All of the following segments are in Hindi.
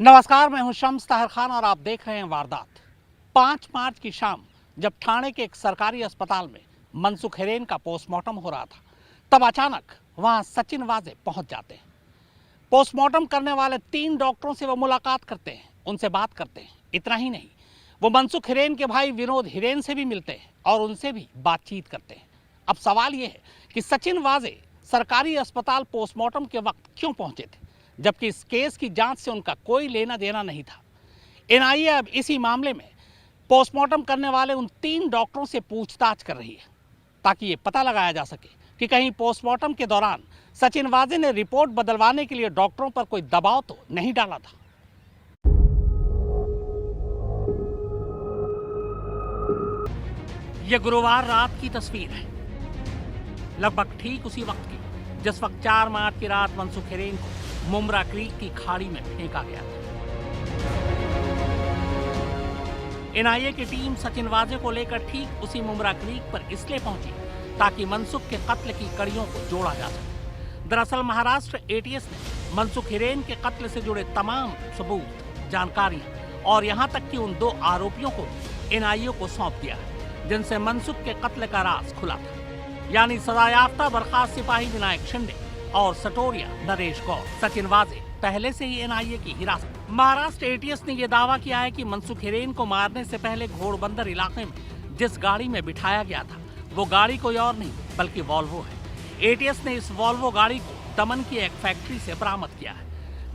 नमस्कार, मैं हूं शम्स ताहिर खान और आप देख रहे हैं वारदात। 5 मार्च की शाम जब ठाणे के एक सरकारी अस्पताल में मनसुख हिरेन का पोस्टमार्टम हो रहा था, तब अचानक वहां सचिन वाजे पहुंच जाते हैं। पोस्टमार्टम करने वाले 3 डॉक्टरों से वो मुलाकात करते हैं, उनसे बात करते हैं। इतना ही नहीं, वो मनसुख हिरेन के भाई विनोद हिरेन से भी मिलते हैं और उनसे भी बातचीत करते हैं। अब सवाल ये है कि सचिन वाजे सरकारी अस्पताल पोस्टमार्टम के वक्त क्यों पहुंचे थे, जबकि इस केस की जांच से उनका कोई लेना देना नहीं था। एनआईए अब इसी मामले में पोस्टमार्टम करने वाले उन 3 डॉक्टरों से पूछताछ कर रही है, ताकि ये पता लगाया जा सके कि कहीं पोस्टमार्टम के दौरान सचिन वाजे ने रिपोर्ट बदलवाने के लिए डॉक्टरों पर कोई दबाव तो नहीं डाला था। यह गुरुवार रात की तस्वीर है, लगभग ठीक उसी वक्त की जिस वक्त 4 मार्च की रात मनसुख हिरेन को मुमरा क्रीक की खाड़ी में फेंका गया था। एनआईए की टीम सचिन वाजे को लेकर ठीक उसी मुमरा क्रीक पर इसलिए पहुंची ताकि मनसुख के कत्ल की कड़ियों को जोड़ा जा सके। दरअसल महाराष्ट्र एटीएस ने मनसुख हिरेन के कत्ल से जुड़े तमाम सबूत, जानकारियां और यहां तक कि उन 2 आरोपियों को एनआईए को सौंप दिया है जिनसे मनसुख के कत्ल का राज खुला था, यानी सजायाफ्ता बर्खास्त सिपाही विनायक शिंदे और सटोरिया नरेश गौर। सचिन वाजे पहले से ही एनआईए की हिरासत। महाराष्ट्र एटीएस ने यह दावा किया है कि मनसुख हिरेन को मारने से पहले घोड़बंदर इलाके में जिस गाड़ी में बिठाया गया था, वो गाड़ी कोई और नहीं बल्कि वॉल्वो है। एटीएस ने इस वॉल्वो गाड़ी को दमन की एक फैक्ट्री से बरामद किया है।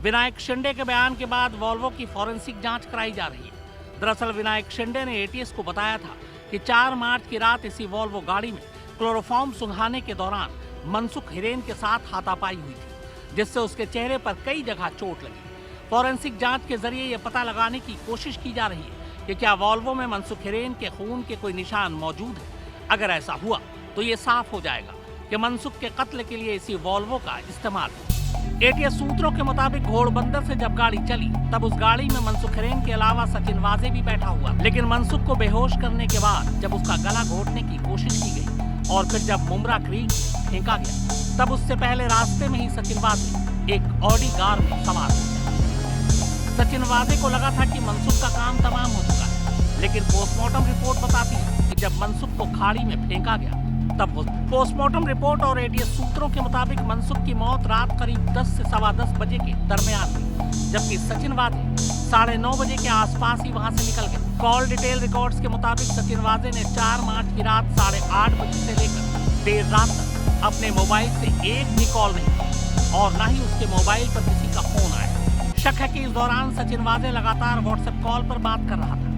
विनायक शिंदे के बयान के बाद वॉल्वो की फॉरेंसिक जांच कराई जा रही है। दरअसल विनायक शिंदे ने एटीएस को बताया था कि 4 मार्च की रात इसी वॉल्वो गाड़ी में क्लोरोफॉर्म सुंघाने के दौरान मनसुख हिरेन के साथ हाथापाई हुई थी, जिससे उसके चेहरे पर कई जगह चोट लगी। फॉरेंसिक जांच के जरिए यह पता लगाने की कोशिश की जा रही है कि क्या वॉल्वो में मनसुख हिरेन के खून के कोई निशान मौजूद है। अगर ऐसा हुआ तो ये साफ हो जाएगा कि मनसुख के कत्ल के लिए इसी वॉल्वो का इस्तेमाल हुआ। एटीएस सूत्रों के मुताबिक घोड़बंदर से जब गाड़ी चली तब उस गाड़ी में मनसुख हिरेन के अलावा सचिन वाजे भी बैठा हुआ, लेकिन मनसुख को बेहोश करने के बाद जब उसका गला घोटने की कोशिश की गई और फिर जब मुमरा क्रीक फेंका गया, तब उससे पहले रास्ते में ही सचिन वाजे एक ऑडी कार में सवार हो गया। सचिन वाजे को लगा था कि मनसुख का काम तमाम हो चुका है, लेकिन पोस्टमार्टम रिपोर्ट बताती है कि जब मनसुख को खाड़ी में फेंका गया तब वो पोस्टमार्टम रिपोर्ट और एटीएस सूत्रों के मुताबिक मनसुख की मौत रात करीब 10 से सवा 10 बजे के दरमियान हुई, जबकि सचिन वाजे 9:30 बजे के आसपास ही वहां से निकल गए। कॉल डिटेल रिकॉर्ड्स के मुताबिक सचिन वाजे ने 4 मार्च की रात 8:30 बजे से लेकर देर रात तक अपने मोबाइल से एक भी कॉल नहीं की और न ही उसके मोबाइल पर किसी का फोन आया। शक है कि इस दौरान सचिन वाजे लगातार व्हाट्सएप कॉल पर बात कर रहा था।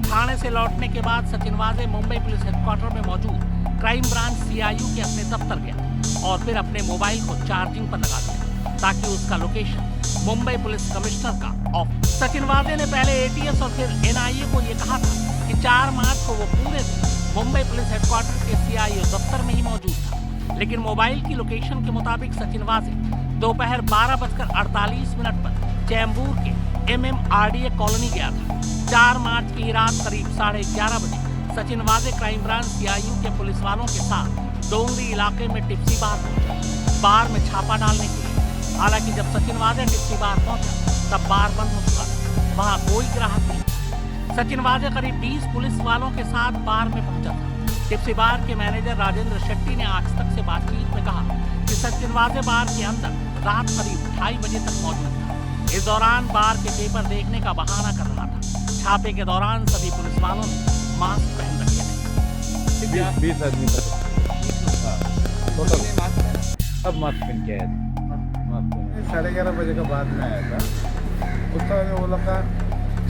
थाने से लौटने के बाद सचिन वाजे मुंबई पुलिस हेडक्वार्टर में मौजूद क्राइम ब्रांच सीआईयू के अपने दफ्तर गया और फिर अपने मोबाइल को चार्जिंग पर लगा दिया ताकि उसका लोकेशन मुंबई पुलिस कमिश्नर का ऑफिस। सचिन वाजे ने पहले एटीएस और फिर एनआईए को यह कहा था कि 4 मार्च को वो पूरे दिन मुंबई पुलिस हेडक्वार्टर के सीआईयू दफ्तर में ही मौजूद था, लेकिन मोबाइल की लोकेशन के मुताबिक सचिन वाजे दोपहर 12:48 पर चैम्बूर के एमएमआरडीए कॉलोनी गया था। 4 मार्च की रात करीब 11:30 बजे सचिन वाजे क्राइम ब्रांच सीआईयू के पुलिस वालों के साथ डोंगरी इलाके में टिप्सी बार पहुंचा, बार में छापा डालने के लिए। हालांकि जब सचिन वाजे टिप्सी बार पहुंचा तब बार बंद हो चुका था, वहां कोई ग्राहक नहीं। सचिन वाजे करीब 20 पुलिस वालों के साथ बार में पहुंचा था। टिप्सी बार के मैनेजर राजेंद्र शेट्टी ने आज तक से बातचीत में कहा कि सचिन वाजे बार के अंदर रात करीब 2:30 बजे तक मौजूद था। इस दौरान बार के पेपर देखने का बहाना कर रहा था। छापे के दौरान सभी पुलिस वालों ने मास्क पहन रखे थे। 20 आदमी अब मास्क पहन के आया था। 11:30 बजे के बाद में आया था। उसका वो लोग का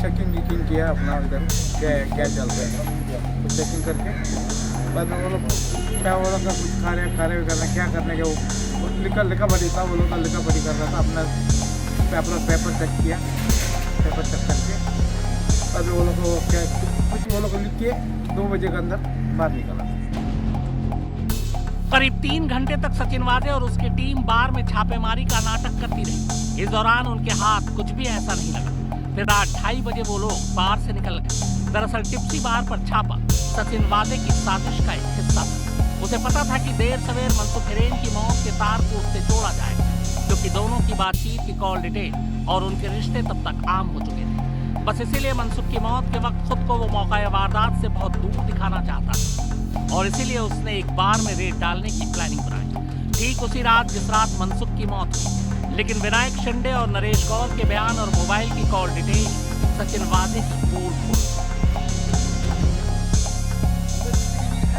चेकिंग किया अपना इधर क्या चलता है, तो चेकिंग करके बाद में वो लोग क्या वो लोग का कुछ खा रहे करना क्या करने के वो लिखा पढ़ी था। वो लोग का लिखा पढ़ी कर रहा था, अपना पेपर चेक किया। पेपर चेक करके बाद वो लोग को क्या कुछ वो लोग को लिख के 2 बजे के अंदर बाहर निकला। करीब 3 घंटे तक सचिन वाजे और उसकी टीम बार में छापेमारी का नाटक करती रही। इस दौरान उनके हाथ कुछ भी ऐसा नहीं लगा। फिर रात 2:30 बजे वो लोग बार से निकल गए। दरअसल टिप्सी बार पर छापा सचिन वाजे की साजिश का एक हिस्सा था। उसे पता था कि देर सवेर मनसुख हिरेन की मौत के तार को उससे जोड़ा जाएगा। क्योंकि दोनों की बातचीत की कॉल डिटेल और उनके रिश्ते तब तक आम हो चुके थे। बस इसीलिए मनसुख की मौत के वक्त खुद को वो मौका वारदात से बहुत दूर दिखाना चाहता था और इसीलिए उसने एक बार में रेड डालने की प्लानिंग बनाई। ठीक उसी रात जिस रात मनसुख की मौत हुई, लेकिन विनायक शिंदे और नरेश गौर के बयान और मोबाइल की कॉल डिटेल सचिन वाजे की पोल खोल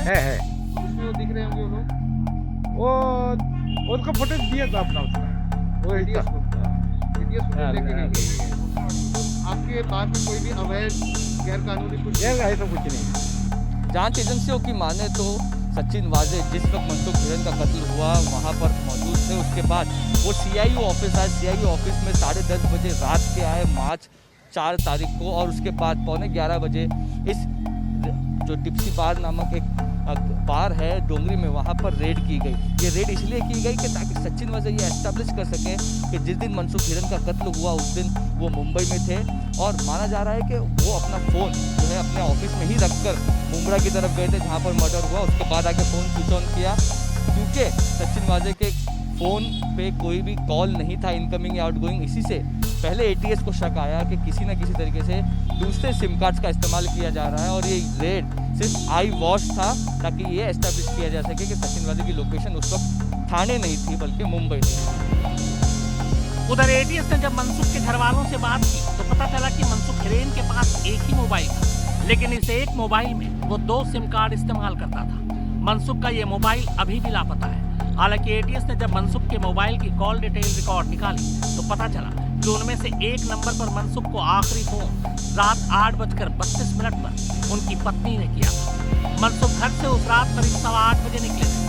है जो दिख रहे होंगे वो लोग वो उनका फुटेज दिया था अपना उसने वो वीडियो हाँ, लेके हाँ, गए। आपके पास में कोई भी अवैध गैर कानूनी कुछ ये ऐसा कुछ नहीं। जांच एजेंसियों की माने तो सचिन वाजे जिस वक्त मनसुख हिरेन का कत्ल हुआ वहाँ पर मौजूद थे। उसके बाद वो सीआईओ ऑफिस आए। सीआईओ ऑफिस में 10:30 बजे रात के आए मार्च 4 तारीख को, और उसके बाद 11:15 बजे इस जो टिप्सी बार नामक एक बार है डोंगरी में, वहाँ पर रेड की गई। ये रेड इसलिए की गई कि ताकि सचिन वाजे ये एस्टेब्लिश कर सके कि जिस दिन मनसुख हिरेन का कत्ल हुआ उस दिन वो मुंबई में थे, और माना जा रहा है कि वो अपना फ़ोन जो है अपने ऑफिस में ही रखकर मुंब्रा की तरफ गए थे जहाँ पर मर्डर हुआ। उसके बाद आके फ़ोन स्विच ऑन किया, क्योंकि सचिन वाजे के फ़ोन पे कोई भी कॉल नहीं था इनकमिंग या आउटगोइंग। इसी से पहले एटीएस को शक आया कि किसी न किसी तरीके से दूसरे सिम कार्ड्स का इस्तेमाल किया जा रहा है, और ये रेड सिर्फ आई वॉश था ताकि ये एस्टेब्लिश किया जा सके कि सचिन वाजे की लोकेशन उस वक्त थाने नहीं थी बल्कि मुंबई थी। उधर एटीएस ने जब मनसुख के घर वालों से बात की तो पता चला कि मनसुख हिरेन के पास एक ही मोबाइल था, लेकिन इस एक मोबाइल में वो 2 सिम कार्ड इस्तेमाल करता था। मनसुख का ये मोबाइल अभी भी लापता है। हालांकि एटीएस ने जब मनसुख के मोबाइल की कॉल डिटेल रिकॉर्ड निकाली तो पता चला कि उनमें से एक नंबर पर मनसुख को आखिरी फोन रात 8:32 पर उनकी पत्नी ने किया था। मनसुख घर से उस रात करीब 8:15 बजे निकले थे,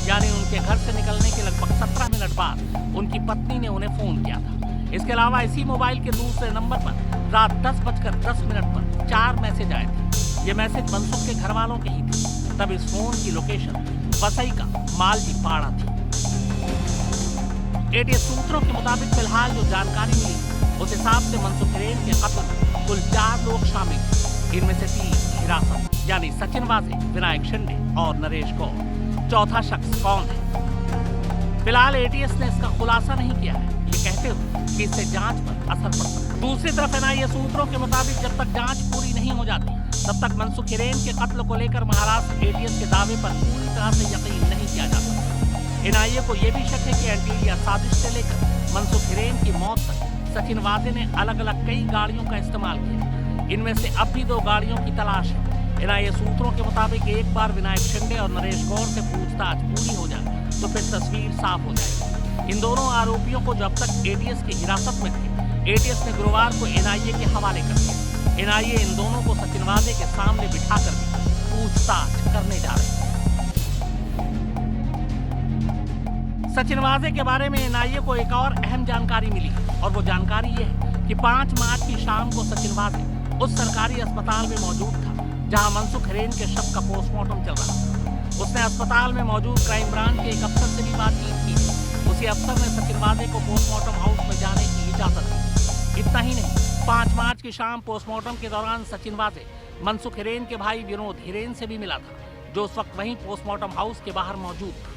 यानी उनके घर से निकलने के लगभग 17 मिनट बाद उनकी पत्नी ने उन्हें फोन किया था। इसके अलावा इसी मोबाइल के दूसरे नंबर पर रात 10:10 पर 4 मैसेज आए थे। ये मैसेज मनसुख के घर वालों के ही थे। तब इस फोन की लोकेशन वसई का मालजी पाड़ा थी। एटीएस सूत्रों के मुताबिक फिलहाल जो जानकारी मिली उस हिसाब से मनसुख हिरेन के कत्ल में कुल 4 लोग शामिल थे। इनमें से 3 हिरासत, यानी सचिन वाजे, विनायक शिंदे और नरेश गौर। चौथा शख्स कौन है? फिलहाल एटीएस ने इसका खुलासा नहीं किया है, ये कहते हुए कि इससे जांच पर असर पड़ सकता है। दूसरी तरफ एनआईए सूत्रों के मुताबिक जब तक जांच पूरी नहीं हो जाती तब तक मनसुख हिरेन के कत्ल को लेकर महाराष्ट्र एटीएस के दावे पर पूरी तरह से यकीन नहीं किया जा सकता। एनआईए को यह भी शक है कि एंटीरिया साजिश से लेकर मनसुख हिरेन की मौत तक सचिन वाजे ने अलग अलग कई गाड़ियों का इस्तेमाल किया। इनमें से अब भी 2 गाड़ियों की तलाश है। एनआईए सूत्रों के मुताबिक एक बार विनायक शिंदे और नरेश गौर से पूछताछ पूरी हो जाए तो फिर तस्वीर साफ हो जाएगी। इन दोनों आरोपियों को जो अब तक एटीएस की हिरासत में थे, एटीएस ने गुरुवार को एनआईए के हवाले कर दिया। एनआईए इन दोनों को सचिन वाजे के सामने बिठाकर भी पूछताछ करने जा रही है। सचिन वाजे के बारे में एनआईए को एक और अहम जानकारी मिली और वो जानकारी ये है कि 5 मार्च की शाम को सचिन वाजे उस सरकारी अस्पताल में मौजूद था जहां मनसुख हिरेन के शव का पोस्टमार्टम चल रहा था। उसने अस्पताल में मौजूद क्राइम ब्रांच के एक अफसर से भी बातचीत की। उसी अफसर ने सचिन वाजे को पोस्टमार्टम हाउस में जाने की इजाजत दी। इतना ही नहीं, 5 मार्च की शाम पोस्टमार्टम के दौरान सचिन वाजे मनसुख हिरेन के भाई विनोद हिरेन से भी मिला था, जो उस वक्त वहीं पोस्टमार्टम हाउस के बाहर मौजूद था।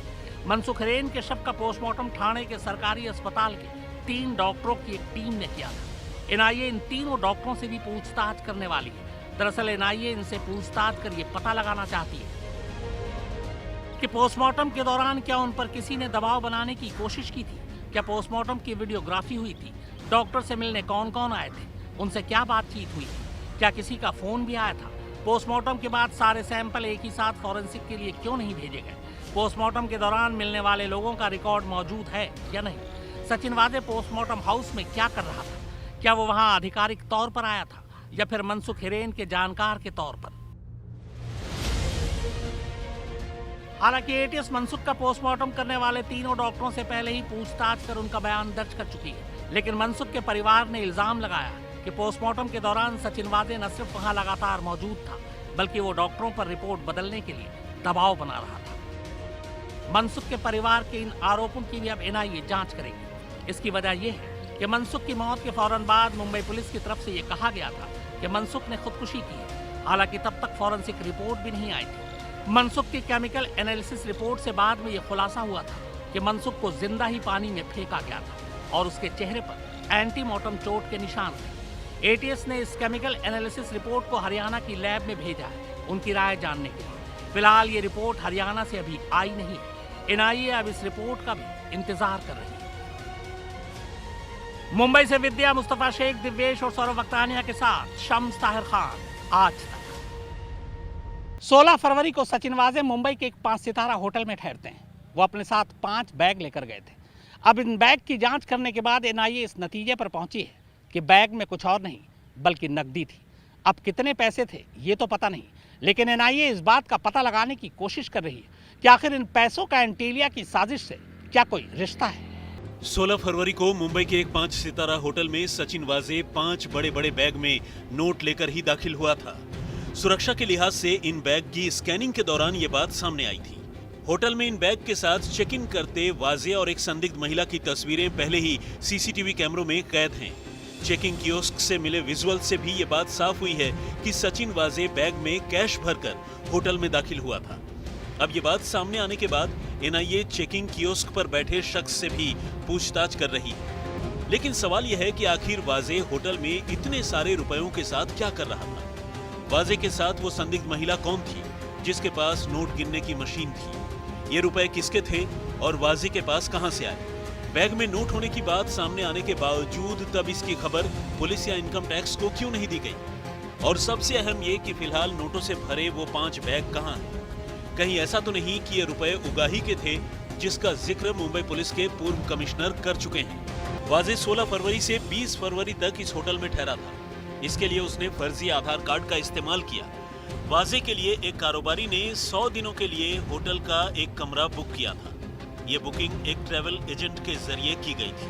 मनसुख हिरेन के शव का पोस्टमार्टम ठाणे के सरकारी अस्पताल के 3 डॉक्टरों की एक टीम ने किया था। एनआईए इन तीनों डॉक्टरों से भी पूछताछ करने वाली है। दरअसल एनआईए इनसे पूछताछ कर ये पता लगाना चाहती है कि पोस्टमार्टम के दौरान क्या उन पर किसी ने दबाव बनाने की कोशिश की थी, क्या पोस्टमार्टम की वीडियोग्राफी हुई थी, डॉक्टर से मिलने कौन कौन आए थे, उनसे क्या बातचीत हुई थी, क्या किसी का फोन भी आया था, पोस्टमार्टम के बाद सारे सैंपल एक ही साथ फॉरेंसिक के लिए क्यों नहीं भेजे गए, पोस्टमार्टम के दौरान मिलने वाले लोगों का रिकॉर्ड मौजूद है या नहीं, सचिन वाजे पोस्टमार्टम हाउस में क्या कर रहा था, क्या वो वहां आधिकारिक तौर पर आया था या फिर मनसुख हिरेन के जानकार के तौर पर। हालांकि एटीएस मनसुख का पोस्टमार्टम करने वाले तीनों डॉक्टरों से पहले ही पूछताछ कर उनका बयान दर्ज कर चुकी है, लेकिन मनसुख के परिवार ने इल्जाम लगाया कि पोस्टमार्टम के दौरान सचिन वाजे न सिर्फ वहां लगातार मौजूद था बल्कि वो डॉक्टरों पर रिपोर्ट बदलने के लिए दबाव बना रहा था। मनसुख के परिवार के इन आरोपों की भी अब एनआईए जांच करेगी। इसकी वजह यह है कि मनसुख की मौत के फौरन बाद मुंबई पुलिस की तरफ से यह कहा गया था कि मनसुख ने खुदकुशी की है। हालांकि तब तक फॉरेंसिक रिपोर्ट भी नहीं आई थी। मनसुख की केमिकल एनालिसिस रिपोर्ट से बाद में यह खुलासा हुआ था कि मनसुख को जिंदा ही पानी में फेंका गया था और उसके चेहरे पर एंटीमॉर्टम चोट के निशान थे। एटीएस ने इस केमिकल एनालिसिस रिपोर्ट को हरियाणा की लैब में भेजा है उनकी राय जानने के लिए। फिलहाल ये रिपोर्ट हरियाणा से अभी आई नहीं। एनआईए अब इस रिपोर्ट का भी इंतजार कर रही है। मुंबई से विद्या, मुस्तफा शेख, दिव्येश और सौरभ वक्तानिया के साथ शम्स ताहिर खान, आज तक। 16 फरवरी को सचिन वाजे मुंबई के एक 5 सितारा होटल में ठहरते हैं। वो अपने साथ 5 बैग लेकर गए थे। अब इन बैग की जांच करने के बाद एनआईए इस नतीजे पर पहुंची है कि बैग में कुछ और नहीं बल्कि नकदी थी। अब कितने पैसे थे ये तो पता नहीं, लेकिन एनआईए इस बात का पता लगाने की कोशिश कर रही है कि आखिर इन पैसों का एंटीलिया की साजिश से क्या कोई रिश्ता है। 16 फरवरी को मुंबई के एक 5 सितारा होटल में सचिन वाजे 5 बड़े बड़े बैग में नोट लेकर ही दाखिल हुआ था। सुरक्षा के लिहाज से इन बैग की स्कैनिंग के दौरान ये बात सामने आई थी। होटल में इन बैग के साथ चेक इन करते वाजे और एक संदिग्ध महिला की तस्वीरें पहले ही सीसीटीवी कैमरों में कैद हैं। चेकिंग कियोस्क से मिले विजुअल से भी ये बात साफ हुई है कि सचिन वाजे बैग में कैश भरकर होटल में दाखिल हुआ था। अब ये बात सामने आने के बाद एनआईए चेकिंग कियोस्क पर बैठे शख्स से भी पूछताछ कर रही है। लेकिन सवाल यह है कि आखिर वाजे होटल में इतने सारे रुपयों के साथ क्या कर रहा था। वाजे के साथ वो संदिग्ध महिला कौन थी जिसके पास नोट गिनने की मशीन थी? ये रुपए किसके थे और वाजे के पास कहां से आए? बैग में नोट होने की बात सामने आने के बावजूद तब इसकी खबर पुलिस या इनकम टैक्स को क्यों नहीं दी गई? और सबसे अहम ये कि फिलहाल नोटों से भरे वो 5 बैग कहां हैं? कहीं ऐसा तो नहीं कि ये रुपए उगाही के थे जिसका जिक्र मुंबई पुलिस के पूर्व कमिश्नर कर चुके हैं। वाजे 16 फरवरी से 20 फरवरी तक इस होटल में ठहरा था। इसके लिए उसने फर्जी आधार कार्ड का इस्तेमाल किया। वाजे के लिए एक कारोबारी ने 100 दिनों के लिए होटल का एक कमरा बुक किया था। ये बुकिंग एक ट्रैवल एजेंट के जरिए की गई थी।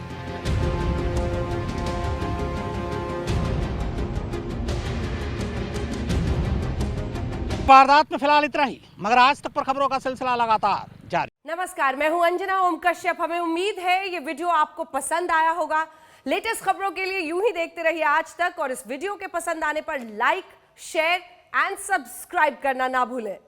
वारदात में फिलहाल इतना ही, मगर आज तक पर खबरों का सिलसिला लगातार जारी। नमस्कार, मैं हूं अंजना ओम कश्यप। हमें उम्मीद है ये वीडियो आपको पसंद आया होगा। लेटेस्ट खबरों के लिए यूं ही देखते रहिए आज तक, और इस वीडियो के पसंद आने पर लाइक, शेयर एंड सब्सक्राइब करना ना भूलें।